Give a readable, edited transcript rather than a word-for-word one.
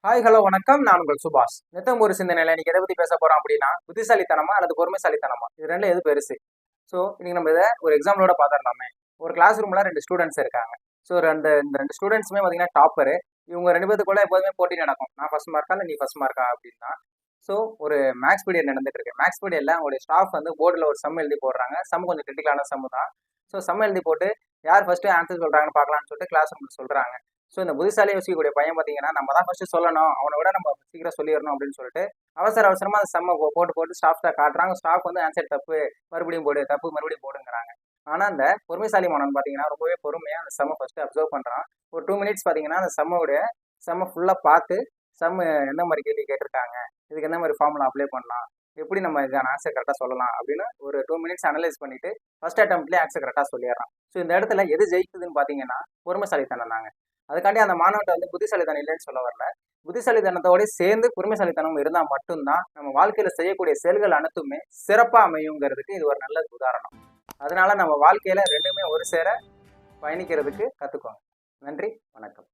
Hi hello வணக்கம். நான் உங்கள் சுபாஷ். நித்தம் ஒரு சிந்தனையில இன்னைக்கு எதை பத்தி பேச போறோம் அப்படின்னா, புத்திசாலித்தனமா அல்லது பொறுமைசாலித்தனமா இது ரெண்டுல எது பெருசு? ஸோ இன்னைக்கு நம்ம இதை ஒரு எக்ஸாம்பிளோட பார்த்துடலாமே. ஒரு கிளாஸ் ரூம்ல ரெண்டு ஸ்டூடெண்ட்ஸ் இருக்காங்க. ஸோ இந்த ரெண்டு ஸ்டூடெண்ட்ஸுமே பார்த்தீங்கன்னா டாப்பரு. இவங்க ரெண்டு பேத்துக்குள்ள எப்போதுமே போட்டி நடக்கும். நான் ஃபர்ஸ்ட் மார்க்கா இல்லை நீ ஃபர்ஸ்ட் மார்க்கா அப்படின்னா. ஸோ ஒரு மேக்ஸ் பீரியட் நடந்துட்டு இருக்கு. மேக்ஸ் பீரியட்ல அவங்களுடைய ஸ்டாஃப் வந்து போர்டில் ஒரு சம் எழுதி போடுறாங்க. சம் கொஞ்சம் கிரிட்டிக்கலான சம் தான். ஸோ சம் எழுதி போட்டு யார் ஃபர்ஸ்ட் ஆன்சர் சொல்றாங்கன்னு பார்க்கலாம்னு சொல்லிட்டு கிளாஸ் ரூம்ல சொல்றாங்க. ஸோ இந்த புத்திசாலி யோசிக்கக்கூடிய பையன் பார்த்தீங்கன்னா, நம்ம தான் ஃபர்ஸ்ட் சொல்லணும், அவனை விட நம்ம சீக்கிரம் சொல்லிடணும் அப்படின்னு சொல்லிட்டு அவசரமா அந்த செம்ம போட்டு போட்டு ஸ்டாஃப் தான் காட்டுறாங்க. ஸ்டாஃப் வந்து ஆன்சர் தப்பு, மறுபடியும் போடு, தப்பு மறுபடியும் போடுங்கிறாங்க. ஆனா அந்த பொறுமைசாலி மாணவன் பார்த்தீங்கன்னா ரொம்பவே பொறுமையா அந்த செம்ம ஃபர்ஸ்ட் அப்சர்வ் பண்றான். ஒரு 2 மினிட்ஸ் பார்த்தீங்கன்னா அந்த செம்ம ஃபுல்லா பார்த்து செம்ம எந்த மாதிரி கேள்வி கேட்டிருக்காங்க, இதுக்கு எந்த மாதிரி ஃபார்முலா அப்ளை பண்ணலாம், எப்படி நம்ம இதுக்கான ஆன்சர் கரெக்டாக சொல்லலாம் அப்படின்னு ஒரு 2 மினிட்ஸ் அனலைஸ் பண்ணிட்டு ஃபர்ஸ்ட் அட்டம்ப்ட்லேயே ஆன்சர் கரெக்டாக சொல்லிடுறான். ஸோ இந்த இடத்துல எது ஜெயிக்குதுன்னு பார்த்தீங்கன்னா பொறுமைசாலித்தனம் தாங்க. அதுக்காண்டி அந்த மாணவன்ட்ட வந்து புத்திசாலித்தனம் இல்லைன்னு சொல்ல வரல. புத்திசாலித்தனத்தோட சேர்ந்து பொறுமைசாலித்தனம் இருந்தா மட்டும்தான் நம்ம வாழ்க்கையில செய்யக்கூடிய செயல்கள் அனைத்துமே சிறப்பா அமையுங்கிறதுக்கு இது ஒரு நல்ல உதாரணம். அதனால நம்ம வாழ்க்கையில ரெண்டுமே ஒரு சேர பயணிக்கிறதுக்கு கத்துக்கோங்க. நன்றி, வணக்கம்.